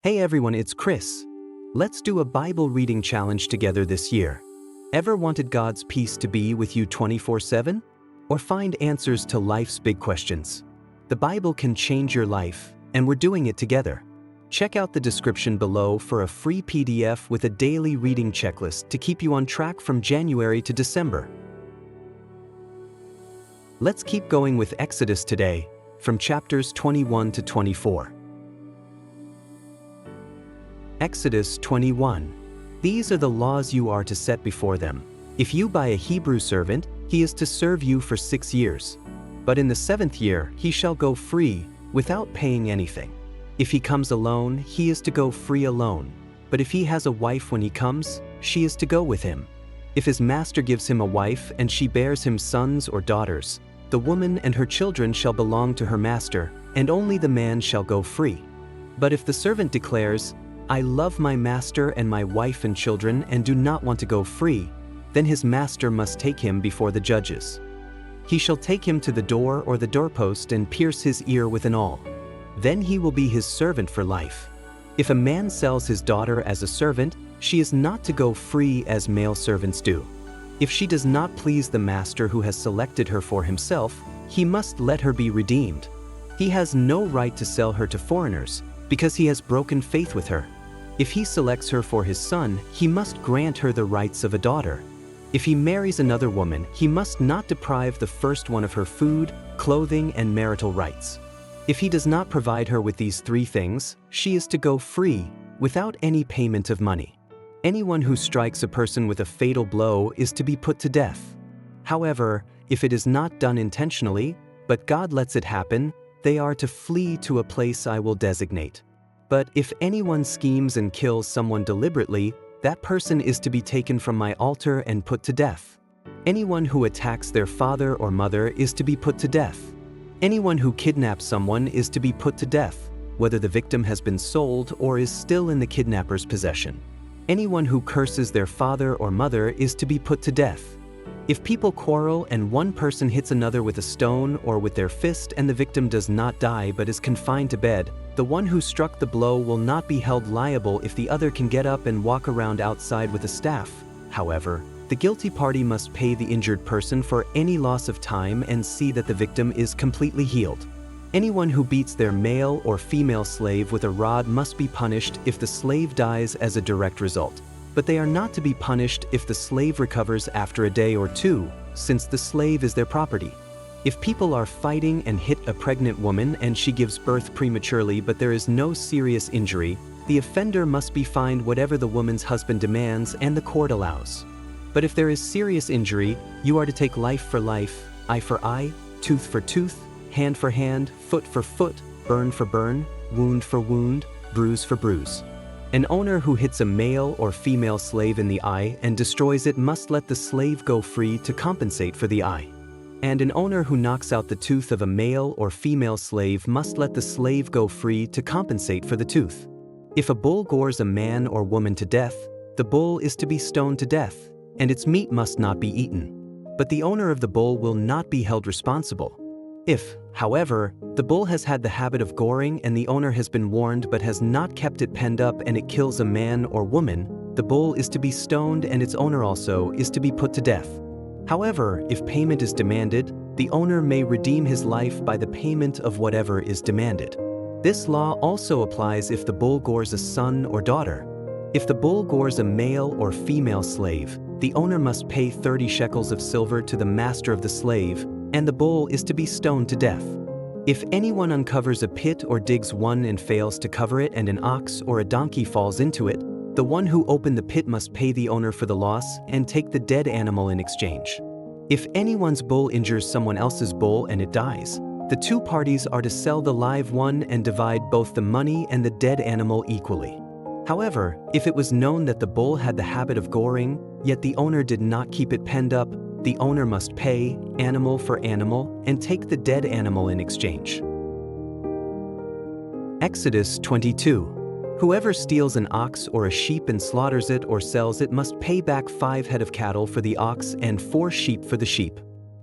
Hey everyone, it's Chris. Let's do a Bible reading challenge together this year. Ever wanted God's peace to be with you 24/7? Or find answers to life's big questions? The Bible can change your life, and we're doing it together. Check out the description below for a free PDF with a daily reading checklist to keep you on track from January to December. Let's keep going with Exodus today, from chapters 21 to 24. Exodus 21. These are the laws you are to set before them. If you buy a Hebrew servant, he is to serve you for 6 years. But in the 7th year he shall go free, without paying anything. If he comes alone, he is to go free alone. But if he has a wife when he comes, she is to go with him. If his master gives him a wife and she bears him sons or daughters, the woman and her children shall belong to her master, and only the man shall go free. But if the servant declares, I love my master and my wife and children and do not want to go free, then his master must take him before the judges. He shall take him to the door or the doorpost and pierce his ear with an awl. Then he will be his servant for life. If a man sells his daughter as a servant, she is not to go free as male servants do. If she does not please the master who has selected her for himself, he must let her be redeemed. He has no right to sell her to foreigners, because he has broken faith with her. If he selects her for his son, he must grant her the rights of a daughter. If he marries another woman, he must not deprive the first one of her food, clothing, and marital rights. If he does not provide her with these 3 things, she is to go free, without any payment of money. Anyone who strikes a person with a fatal blow is to be put to death. However, if it is not done intentionally, but God lets it happen, they are to flee to a place I will designate. But if anyone schemes and kills someone deliberately, that person is to be taken from my altar and put to death. Anyone who attacks their father or mother is to be put to death. Anyone who kidnaps someone is to be put to death, whether the victim has been sold or is still in the kidnapper's possession. Anyone who curses their father or mother is to be put to death. If people quarrel and one person hits another with a stone or with their fist and the victim does not die but is confined to bed, the one who struck the blow will not be held liable if the other can get up and walk around outside with a staff. However, the guilty party must pay the injured person for any loss of time and see that the victim is completely healed. Anyone who beats their male or female slave with a rod must be punished if the slave dies as a direct result. But they are not to be punished if the slave recovers after a day or 2, since the slave is their property. If people are fighting and hit a pregnant woman and she gives birth prematurely but there is no serious injury, the offender must be fined whatever the woman's husband demands and the court allows. But if there is serious injury, you are to take life for life, eye for eye, tooth for tooth, hand for hand, foot for foot, burn for burn, wound for wound, bruise for bruise. An owner who hits a male or female slave in the eye and destroys it must let the slave go free to compensate for the eye. And an owner who knocks out the tooth of a male or female slave must let the slave go free to compensate for the tooth. If a bull gores a man or woman to death, the bull is to be stoned to death, and its meat must not be eaten. But the owner of the bull will not be held responsible. If, however, the bull has had the habit of goring and the owner has been warned but has not kept it penned up and it kills a man or woman, the bull is to be stoned and its owner also is to be put to death. However, if payment is demanded, the owner may redeem his life by the payment of whatever is demanded. This law also applies if the bull gores a son or daughter. If the bull gores a male or female slave, the owner must pay 30 shekels of silver to the master of the slave, and the bull is to be stoned to death. If anyone uncovers a pit or digs one and fails to cover it and an ox or a donkey falls into it, the one who opened the pit must pay the owner for the loss and take the dead animal in exchange. If anyone's bull injures someone else's bull and it dies, the 2 parties are to sell the live one and divide both the money and the dead animal equally. However, if it was known that the bull had the habit of goring, yet the owner did not keep it penned up, the owner must pay, animal for animal, and take the dead animal in exchange. Exodus 22. Whoever steals an ox or a sheep and slaughters it or sells it must pay back 5 head of cattle for the ox and 4 sheep for the sheep.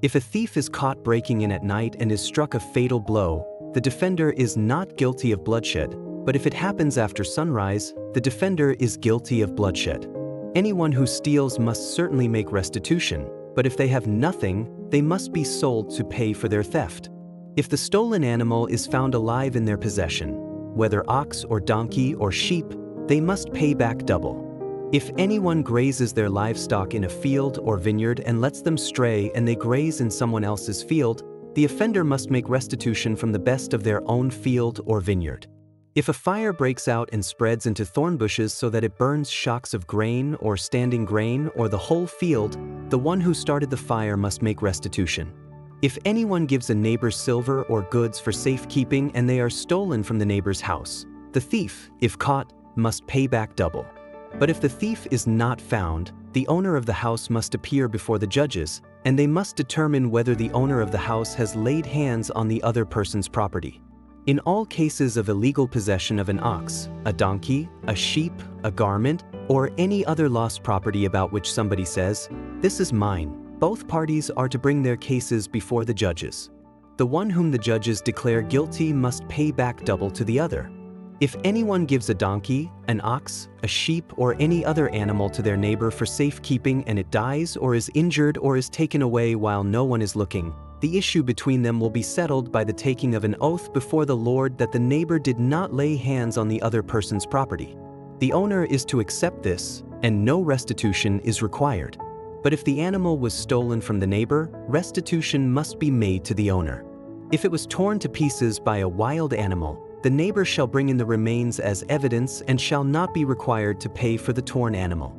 If a thief is caught breaking in at night and is struck a fatal blow, the defender is not guilty of bloodshed, But if it happens after sunrise, the defender is guilty of bloodshed. Anyone who steals must certainly make restitution, but if they have nothing, they must be sold to pay for their theft. If the stolen animal is found alive in their possession, whether ox or donkey or sheep, they must pay back double. If anyone grazes their livestock in a field or vineyard and lets them stray and they graze in someone else's field, the offender must make restitution from the best of their own field or vineyard. If a fire breaks out and spreads into thorn bushes so that it burns shocks of grain or standing grain or the whole field, the one who started the fire must make restitution. If anyone gives a neighbor silver or goods for safekeeping and they are stolen from the neighbor's house, the thief, if caught, must pay back double. But if the thief is not found, the owner of the house must appear before the judges, and they must determine whether the owner of the house has laid hands on the other person's property. In all cases of illegal possession of an ox, a donkey, a sheep, a garment, or any other lost property about which somebody says, "This is mine," both parties are to bring their cases before the judges. The one whom the judges declare guilty must pay back double to the other. If anyone gives a donkey, an ox, a sheep, or any other animal to their neighbor for safekeeping and it dies or is injured or is taken away while no one is looking, the issue between them will be settled by the taking of an oath before the Lord that the neighbor did not lay hands on the other person's property. The owner is to accept this, and no restitution is required. But if the animal was stolen from the neighbor, restitution must be made to the owner. If it was torn to pieces by a wild animal, the neighbor shall bring in the remains as evidence and shall not be required to pay for the torn animal.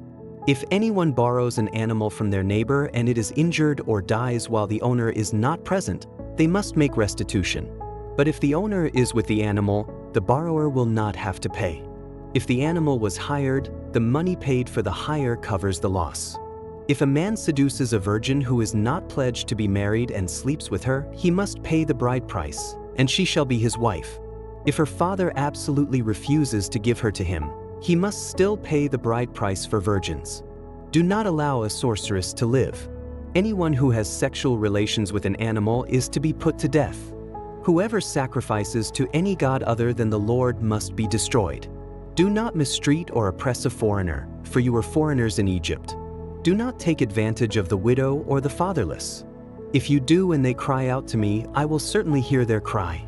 If anyone borrows an animal from their neighbor and it is injured or dies while the owner is not present, they must make restitution. But if the owner is with the animal, the borrower will not have to pay. If the animal was hired, the money paid for the hire covers the loss. If a man seduces a virgin who is not pledged to be married and sleeps with her, he must pay the bride price, and she shall be his wife. If her father absolutely refuses to give her to him, he must still pay the bride price for virgins. Do not allow a sorceress to live. Anyone who has sexual relations with an animal is to be put to death. Whoever sacrifices to any god other than the Lord must be destroyed. Do not mistreat or oppress a foreigner, for you were foreigners in Egypt. Do not take advantage of the widow or the fatherless. If you do and they cry out to me, I will certainly hear their cry.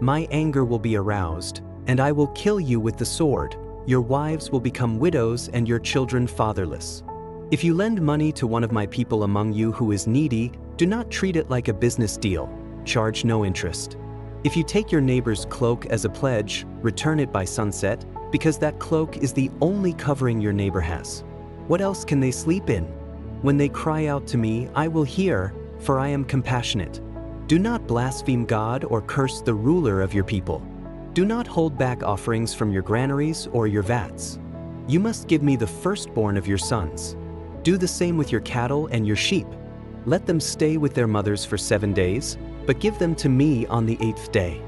My anger will be aroused, and I will kill you with the sword. Your wives will become widows and your children fatherless. If you lend money to one of my people among you who is needy, do not treat it like a business deal. Charge no interest. If you take your neighbor's cloak as a pledge, return it by sunset, because that cloak is the only covering your neighbor has. What else can they sleep in? When they cry out to me, I will hear, for I am compassionate. Do not blaspheme God or curse the ruler of your people. Do not hold back offerings from your granaries or your vats. You must give me the firstborn of your sons. Do the same with your cattle and your sheep. Let them stay with their mothers for 7 days, but give them to me on the 8th day.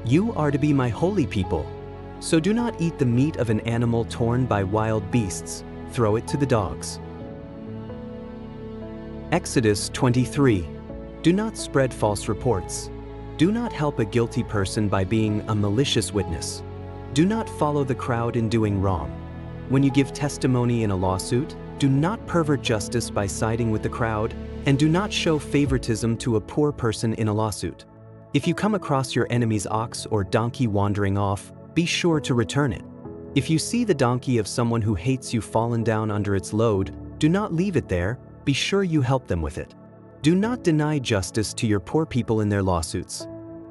You are to be my holy people. So do not eat the meat of an animal torn by wild beasts. Throw it to the dogs. Exodus 23. Do not spread false reports. Do not help a guilty person by being a malicious witness. Do not follow the crowd in doing wrong. When you give testimony in a lawsuit, do not pervert justice by siding with the crowd, and do not show favoritism to a poor person in a lawsuit. If you come across your enemy's ox or donkey wandering off, be sure to return it. If you see the donkey of someone who hates you fallen down under its load, do not leave it there, be sure you help them with it. Do not deny justice to your poor people in their lawsuits.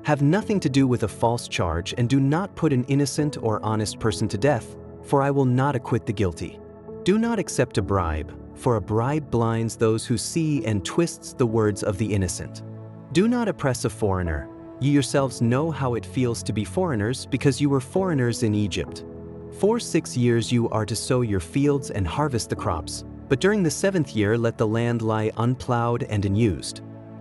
Have nothing to do with a false charge and do not put an innocent or honest person to death, for I will not acquit the guilty. Do not accept a bribe, for a bribe blinds those who see and twists the words of the innocent. Do not oppress a foreigner. You yourselves know how it feels to be foreigners because you were foreigners in Egypt. For 6 years you are to sow your fields and harvest the crops, but during the 7th year let the land lie unplowed and unused.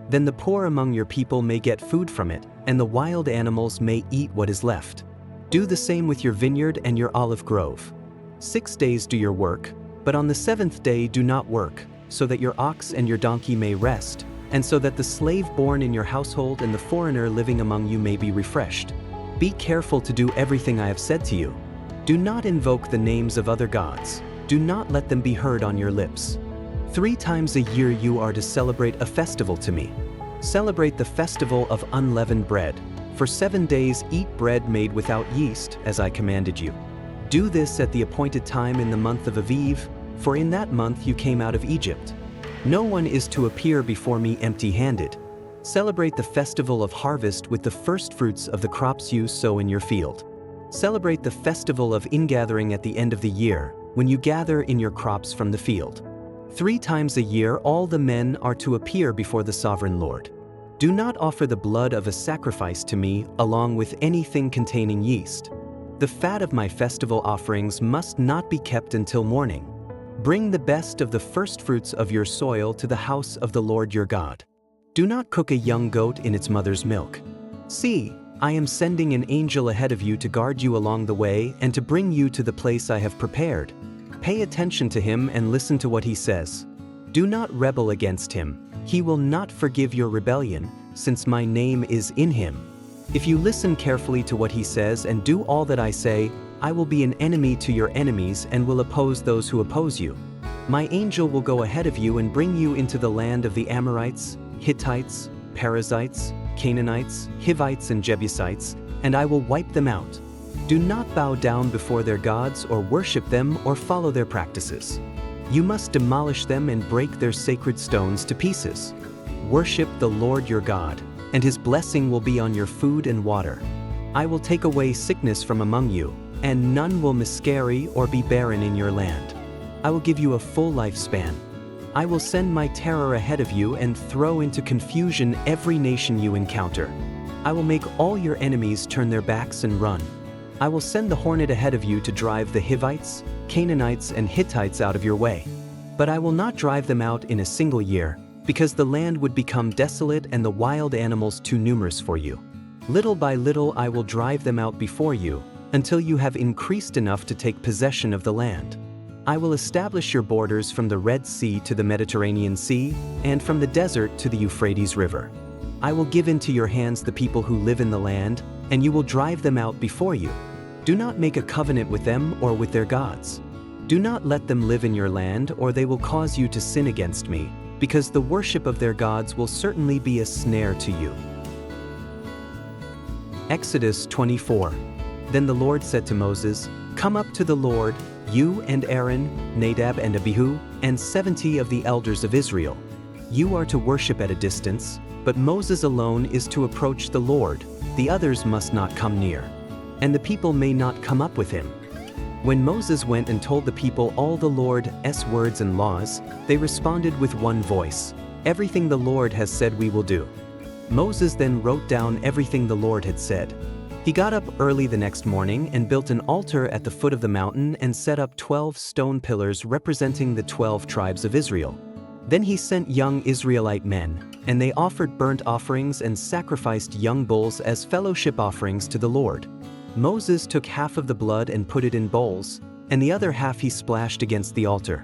Then the poor among your people may get food from it, and the wild animals may eat what is left. Do the same with your vineyard and your olive grove. 6 days do your work, but on the 7th day do not work, so that your ox and your donkey may rest, and so that the slave born in your household and the foreigner living among you may be refreshed. Be careful to do everything I have said to you. Do not invoke the names of other gods. Do not let them be heard on your lips. 3 times a year you are to celebrate a festival to me. Celebrate the festival of unleavened bread. For 7 days eat bread made without yeast, as I commanded you. Do this at the appointed time in the month of Aviv, for in that month you came out of Egypt. No one is to appear before me empty-handed. Celebrate the festival of harvest with the first fruits of the crops you sow in your field. Celebrate the festival of ingathering at the end of the year, when you gather in your crops from the field. 3 times a year all the men are to appear before the sovereign Lord. Do not offer the blood of a sacrifice to me along with anything containing yeast. The fat of my festival offerings must not be kept until morning. Bring the best of the first fruits of your soil to the house of the Lord your God. Do not cook a young goat in its mother's milk. See, I am sending an angel ahead of you to guard you along the way and to bring you to the place I have prepared. Pay attention to him and listen to what he says. Do not rebel against him. He will not forgive your rebellion, since my name is in him. If you listen carefully to what he says and do all that I say, I will be an enemy to your enemies and will oppose those who oppose you. My angel will go ahead of you and bring you into the land of the Amorites, Hittites, Perizzites, Canaanites, Hivites and Jebusites, and I will wipe them out. Do not bow down before their gods or worship them or follow their practices. You must demolish them and break their sacred stones to pieces. Worship the Lord your God, and his blessing will be on your food and water. I will take away sickness from among you, and none will miscarry or be barren in your land. I will give you a full lifespan. I will send my terror ahead of you and throw into confusion every nation you encounter. I will make all your enemies turn their backs and run. I will send the hornet ahead of you to drive the Hivites, Canaanites, and Hittites out of your way. But I will not drive them out in a single year, because the land would become desolate and the wild animals too numerous for you. Little by little I will drive them out before you, until you have increased enough to take possession of the land. I will establish your borders from the Red Sea to the Mediterranean Sea, and from the desert to the Euphrates River. I will give into your hands the people who live in the land, and you will drive them out before you. Do not make a covenant with them or with their gods. Do not let them live in your land, or they will cause you to sin against me, because the worship of their gods will certainly be a snare to you. Exodus 24. Then the Lord said to Moses, "Come up to the Lord, you and Aaron, Nadab and Abihu, and 70 of the elders of Israel. You are to worship at a distance, but Moses alone is to approach the Lord. The others must not come near, and the people may not come up with him." When Moses went and told the people all the Lord's words and laws, they responded with one voice, "Everything the Lord has said we will do." Moses then wrote down everything the Lord had said. He got up early the next morning and built an altar at the foot of the mountain and set up 12 stone pillars representing the 12 tribes of Israel. Then he sent young Israelite men, and they offered burnt offerings and sacrificed young bulls as fellowship offerings to the Lord. Moses took half of the blood and put it in bowls, and the other half he splashed against the altar.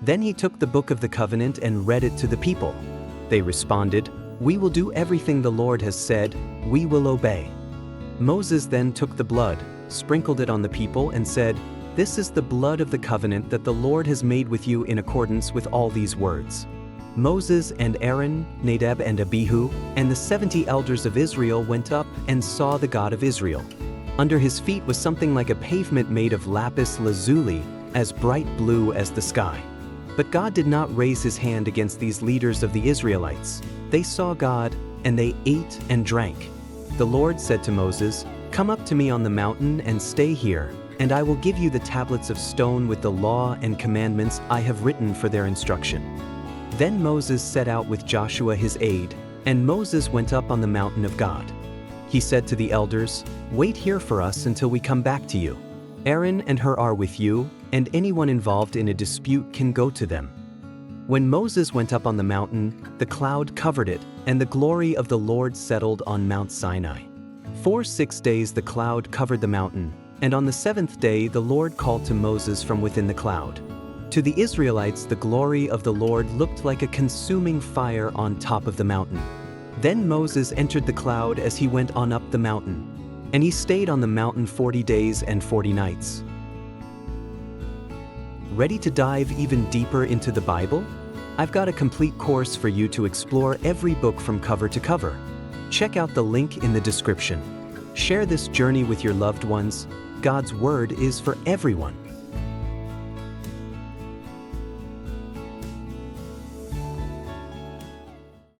Then he took the book of the covenant and read it to the people. They responded, "We will do everything the Lord has said, we will obey." Moses then took the blood, sprinkled it on the people, and said, "This is the blood of the covenant that the Lord has made with you in accordance with all these words." Moses and Aaron, Nadab and Abihu, and the 70 elders of Israel went up and saw the God of Israel. Under his feet was something like a pavement made of lapis lazuli, as bright blue as the sky. But God did not raise his hand against these leaders of the Israelites. They saw God, and they ate and drank. The Lord said to Moses, "Come up to me on the mountain and stay here, and I will give you the tablets of stone with the law and commandments I have written for their instruction." Then Moses set out with Joshua his aide, and Moses went up on the mountain of God. He said to the elders, "Wait here for us until we come back to you. Aaron and Hur are with you, and anyone involved in a dispute can go to them." When Moses went up on the mountain, the cloud covered it, and the glory of the Lord settled on Mount Sinai. For 6 days the cloud covered the mountain, and on the 7th day the Lord called to Moses from within the cloud. To the Israelites the glory of the Lord looked like a consuming fire on top of the mountain. Then Moses entered the cloud as he went on up the mountain. And he stayed on the mountain 40 days and 40 nights. Ready to dive even deeper into the Bible? I've got a complete course for you to explore every book from cover to cover. Check out the link in the description. Share this journey with your loved ones. God's Word is for everyone.